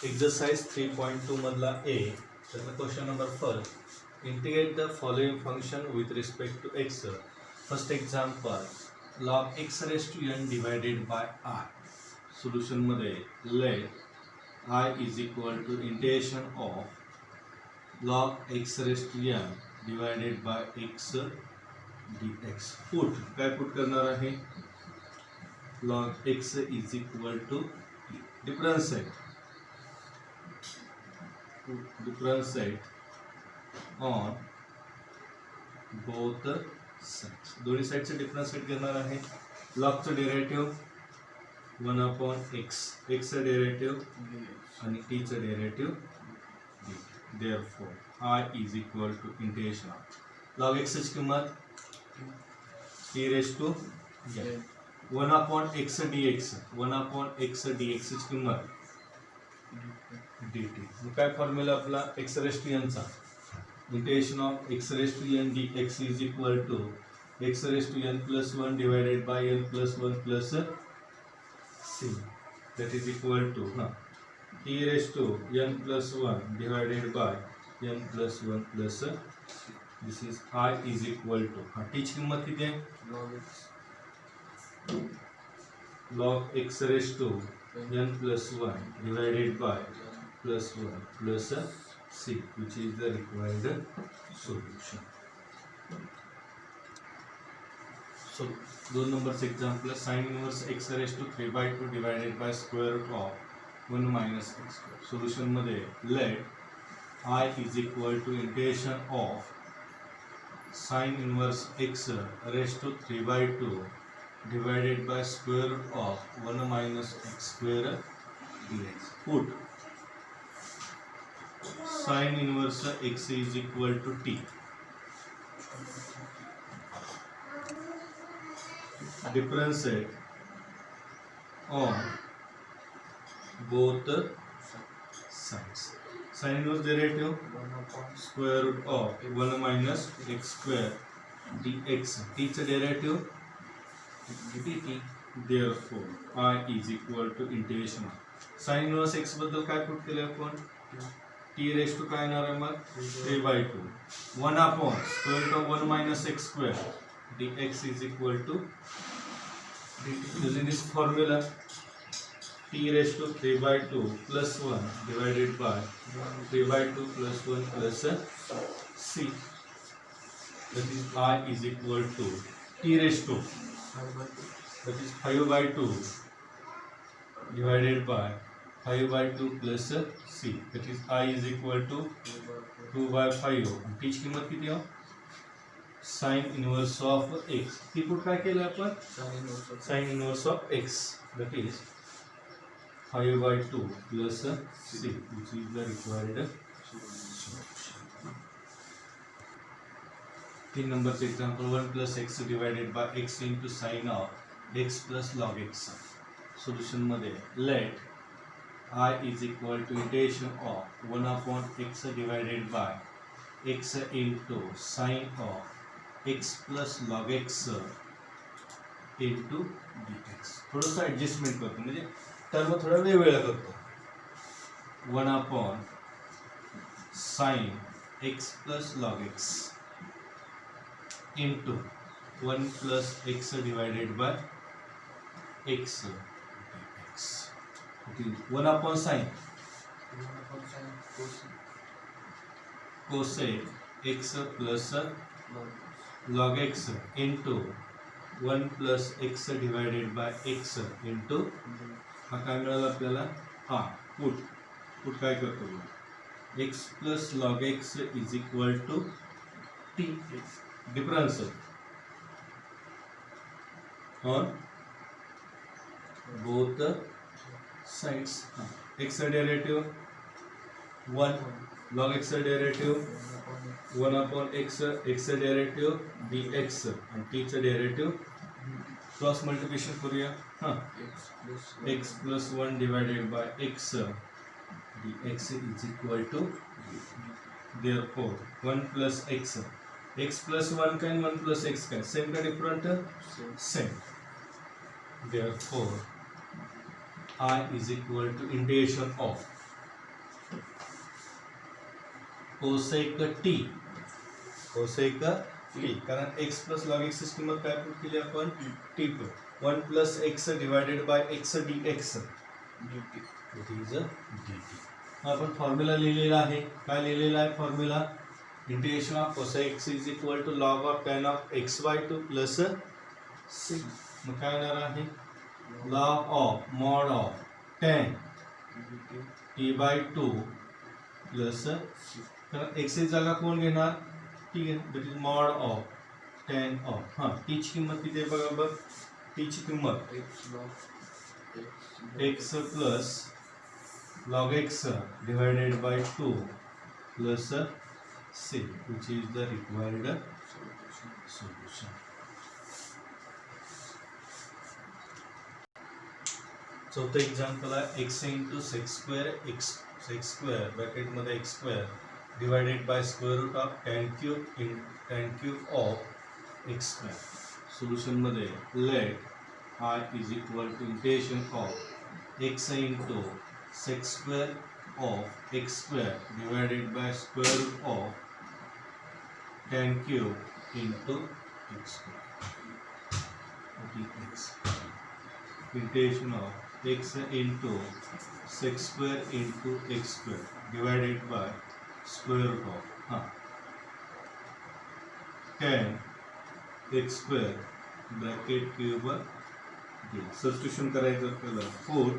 Exercise 3.2 madla A. Question number 1. Integrate the following function with respect to x. First example, log x raised to n divided by I. Solution मध्ये let I is equal to integration of log x raised to n divided by x dx. Put करणार आहे log x is equal to differentiate on both sides. दोन्ही साइडचे differentiate करणार आहे. लॉगचं derivative 1/x, x चं derivative आणि t चं derivative d. Therefore I is equal to integration of log x ची किंमत t raised to n 1/x dx 1/x dx ची किंमत dt. मग काय फॉर्म्युला आपला x raised to n चा integration of x raised to n dx is equal to x raised to n plus 1 divided by n plus 1 plus c, that is equal to t raised to n plus 1 divided by n plus 1 plus c. This is I is equal to t ची किंमत किती आहे log x raised to n plus 1 divided by plus 1 plus c, which is the required solution. So, 2 numbers example, sin inverse x raised to 3/2 divided by square root of 1 minus x square. Solution मध्ये let I is equal to integration of sin inverse x raised to 3/2 divided by square root of 1 minus x square dx. Put sin inverse x is equal to t. Differentiate on both sides. Sin inverse derivative square root of 1 minus x square dx. t च derivative dt. Therefore I is equal to integration of sin inverse x बद्दल काय put केले आपण t raised to काय येणार आहे मग 3/2 1/square root of 1 minus x square dx is equal to dt. Using this formula t raised to 3/2 plus 1 divided by 3/2 plus 1 plus c, that is I is equal to t raised to, that is 5/2 divided by 5/2 plus c, that is I is equal to 2/5. t ची किंमत किती आहे sin inverse of x. ती put काय केलं आपण sin inverse of x, that is 5/2 plus c, which is the required solution. 3 numbers example, 1 plus x divided by x into sin of x plus log x. Solution मध्ये let I is equal to integration of 1/x divided by x into sin of x plus log x into dx. थोडंसं adjustment करतो, म्हणजे term थोडा वेगवेगळा करतो. 1/sin x plus log x into 1 plus x divided by x dx. 1/sin cosec x plus log x into 1 plus x divided by x into हा काय मिळाला आपल्याला पुट काय करतो x plus log x is equal to t. Difference on both sides. x derivative 1 log x derivative 1/x, x derivative dx आणि t चं derivative cross multiplication करूया. x plus 1 divided by x dx is equal to, therefore 1 plus x, x plus 1 का 1 plus x का same का different same. Therefore I is equal to integration of cosec t, cosec t, कारण x plus log x ची किंमत काय put केली आपण t put, 1 plus x divided by x d x dt, it is dt. आपण formula लिहिलेला आहे, काय लिहिलेला आहे formula, integration of cosec x is equal to log of tan of x by 2 plus c. मग काय येणार आहे log of mod of tan T by 2 plus कारण एक्स ची जागा कोण घेणार टी घेणार, that is mod of tan of T ची किंमत किती आहे बघा बघ, टी ची किंमत X plus log X divided by 2 plus C, which is the required solution. चौथं एक्झाम्पल आहे X into sec x square bracket मध्ये X square divided by square root of tan cube of X square. Solution मध्ये let I is equal to integration of x into sec x square of x square divided by square root of tan cube into x square dx. Integration of x into sec square into x square divided by square root of tan x square bracket cube dx. Substitution करायचं आपल्याला, put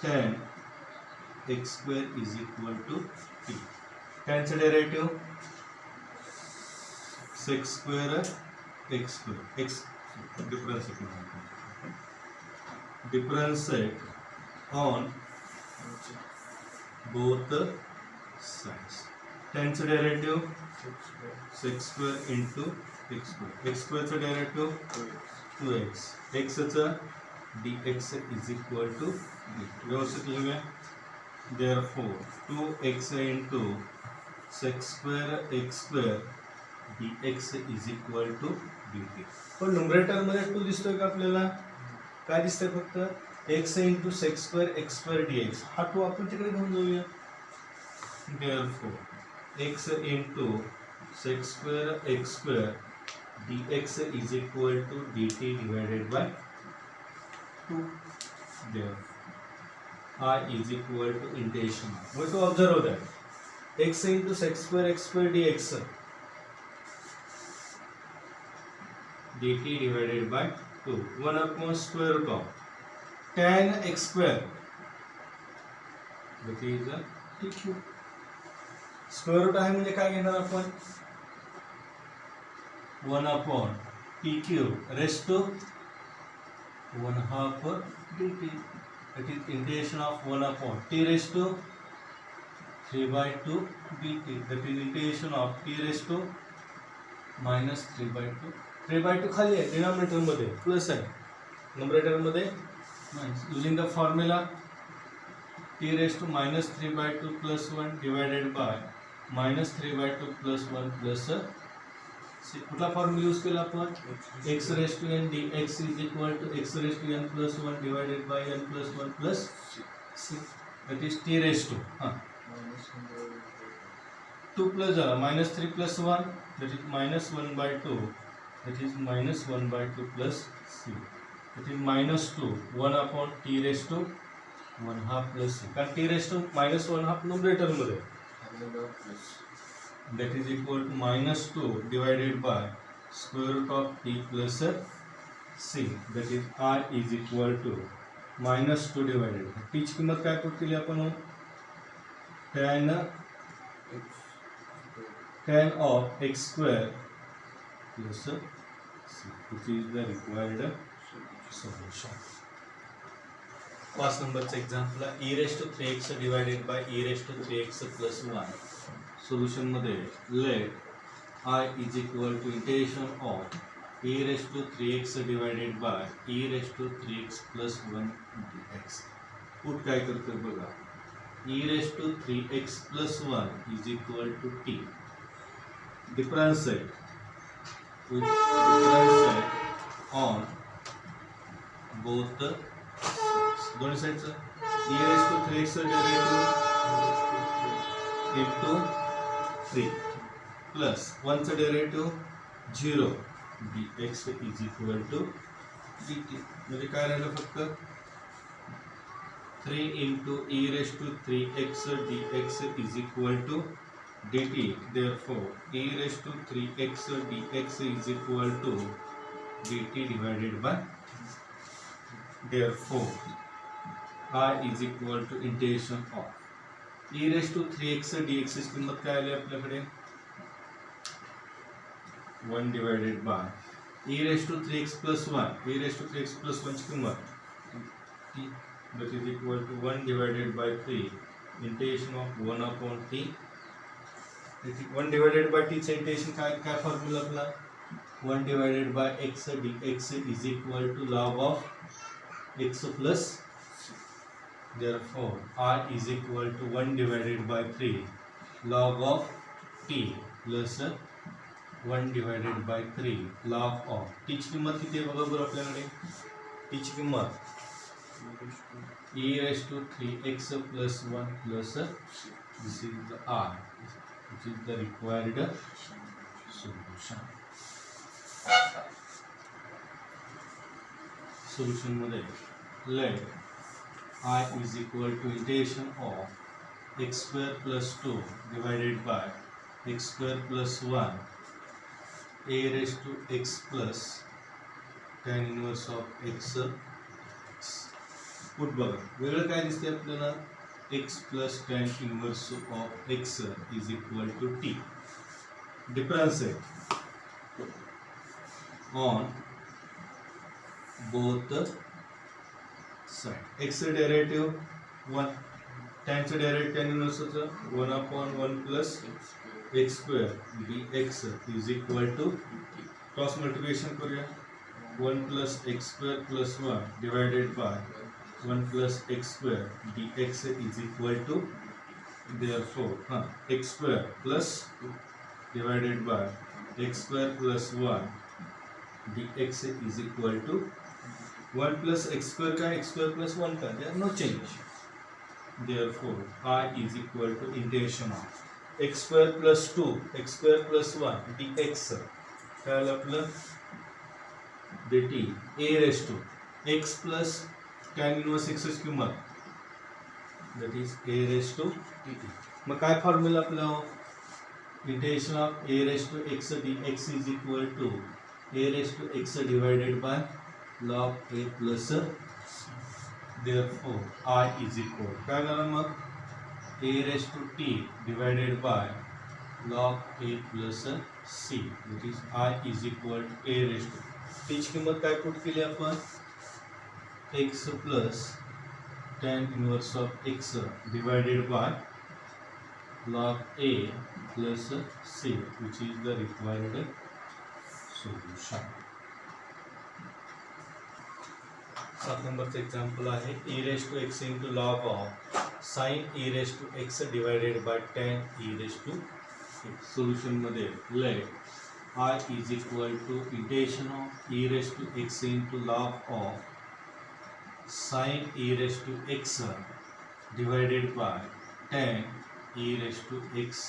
tan x square is equal to t. tan चा derivative sec square x square, x differentiate on both sides. tan चा derivative sec square into x square, x square चा derivative 2x, x चा dx is equal to d. व्यवस्थित लिहूया. Therefore 2x into sec square x square dx is equal to dt. पण numerator मध्ये 2 दिसतोय का आपल्याला, काय दिसतंय फक्त x into sec square x square dx, हा 2 आपण तिकडे घेऊन जाऊया. Therefore x into sec square x square dx is equal to dt divided by 2. Therefore I is equal to integration. We to observe that x into sec square x square dx dt divided by 2, 1 upon square root of tan x square, that is t cube. Square root आहे म्हणजे काय घेणार आपण 1 upon t cube raised to 1/2 dt. That is integration of 1 upon t raised to 3/2 dt. That is integration of t raised to minus 3/2. 3/2 खाली आहे, denominator मध्ये plus आहे, numerator मध्ये minus. Using the formula t raised to minus 3/2 plus 1 divided by minus 3/2 plus 1 plus कुठला formula use केला आपण, x raised to n dx is equal to x raised to n plus 1 divided by n plus 1 plus c, that is t raised to 2 plus minus 3 plus 1, that is minus 1/2, that is minus 1/2 plus c, that is minus 2 1 upon t raised to 1/2 plus c, कारण t raised to minus 1/2 numerator मध्ये, that is equal to minus 2 divided by square root of t plus c, that is I is equal to minus 2 divided by t ची किंमत काय put केली आपण, tan of x square plus c, which is the required solution. 5 नंबरचं example आहे e raised to 3x divided by e raised to 3x plus 1. Solution मध्ये late I is equal to integration of e raised to 3x divided by e raised to 3x plus 1 dx. Put काय करतोय बघा, e raised to 3x plus 1 is equal to t. Differentiate on both the दोन्ही साइडचं e raised to 3x derivative into 3 plus 1 चा derivative 0 dx is equal to dt. म्हणजे काय राहिलं फक्त 3 into e raised to 3x dx is equal to dt. Therefore e raised to 3x dx is equal to dt divided by, therefore I is equal to integration of e raised to 3x dx ची किंमत काय आली आपल्याकडे 1 divided by e raised to 3x plus 1, e raised to 3x plus 1 ची किंमत t, that is equal to 1 divided by 3 integration of 1 upon t. 1 divided by t चे integration काय formula आपला 1 divided by x dx is equal to log of x plus, therefore I is equal to 1 divided by 3 log of t plus 1 divided by 3 log of t ची किंमत किती आहे बघा बरं आपल्याकडे t ची किंमत e raised to 3x plus 1 plus this is the r which is the required solution. Solution मध्ये let I is equal to integration of x square plus 2 divided by x square plus 1 a raised to x plus tan inverse of x. Put बघा वेगळं काय दिसते आपल्याला x plus tan inverse of x is equal to t. Difference on both side. X derivative 1, tan चा derivative tan inverse 1 upon 1 plus x square dx is equal to cross multiplication करूया 1 plus x square plus 1 divided by 1 plus x square dx is equal to, therefore x square plus divided by x square plus 1 dx is equal to 1 plus x square का x square plus 1 का, there no change. Therefore I is equal to integration of x square plus 2 x square plus 1 dx काय आलं आपलं dt a raised to x plus tan inverse x ची किंमत that is a raised to dt. मग काय formula आपला integration of a raised to x dx is equal to a raised to x divided by log a plus, therefore I is equal काय झालं मग a raised to t divided by log a plus c, that is I is equal to a raised to t ची किंमत काय put केली आपण x plus tan inverse of x divided by log a plus c, which is the required solution. 7 नंबरचं example आहे e raised to x into log of sin e raised to x divided by tan e raised to x. Solution मध्ये let I is equal to integration of e raised to x into log of sin e raised to x divided by tan e raised to x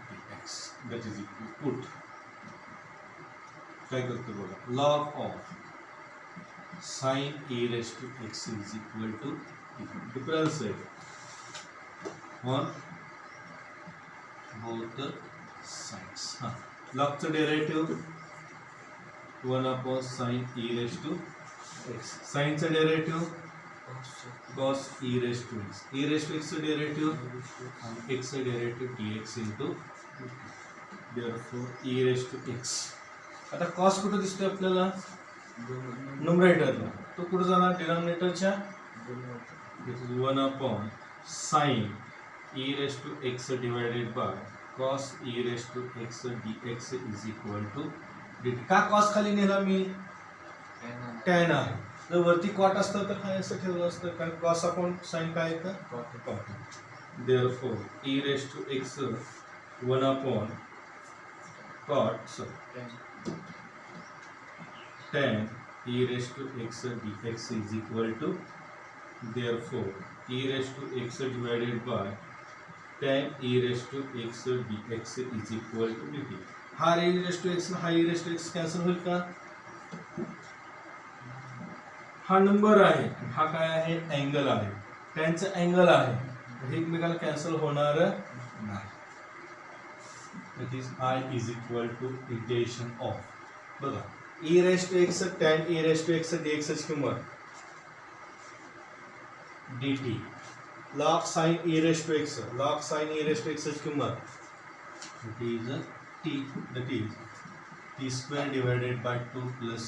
dx, that is equal to put काय करतो बघा log of sin e raised to x is equal to difference on both sides. log चा derivative 1 upon sin e raised to x, sin चा derivative cos e raised to x, e raised to x चा derivative आणि x चा derivative dx into, therefore e raised to x. आता cos कुठे दिसतोय आपल्याला न्यूमरेटरला, तो कुठे जाणार डिनॉमिनेटरच्या, this is 1 upon sin e raised to x divided by cos e raised to x dx is equal to dt. का cos खाली नेला मी tan आहे, जर वरती cot असतं तर काय असं ठेवलं असतं, कारण cos अपॉन sin काय येतं cot. therefore e raised to x 1 upon cot tan e raised to x dx is equal to, therefore e raised to x divided by tan e raised to x dx is equal to dt. हा e raised to x हा e raised to x cancel होईल का? हा number आहे, हा काय आहे? Angle आहे, त्यांचं अँगल आहे, हे एकमेकाला कॅन्सल होणार नाही. That is I is equal to integration of बघा e raised to x tan e raised to x dx ची किंमत dt log sin e raised to x ची किंमत that is t, that is t square divided by 2 plus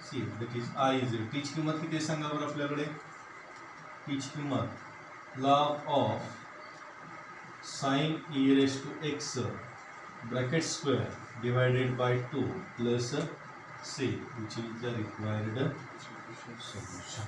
c, that is I is t ची किंमत किती सांगा बरं आपल्याकडे? t ची किंमत log of sin e raised to x bracket square divided by 2 plus c, which is the required solution.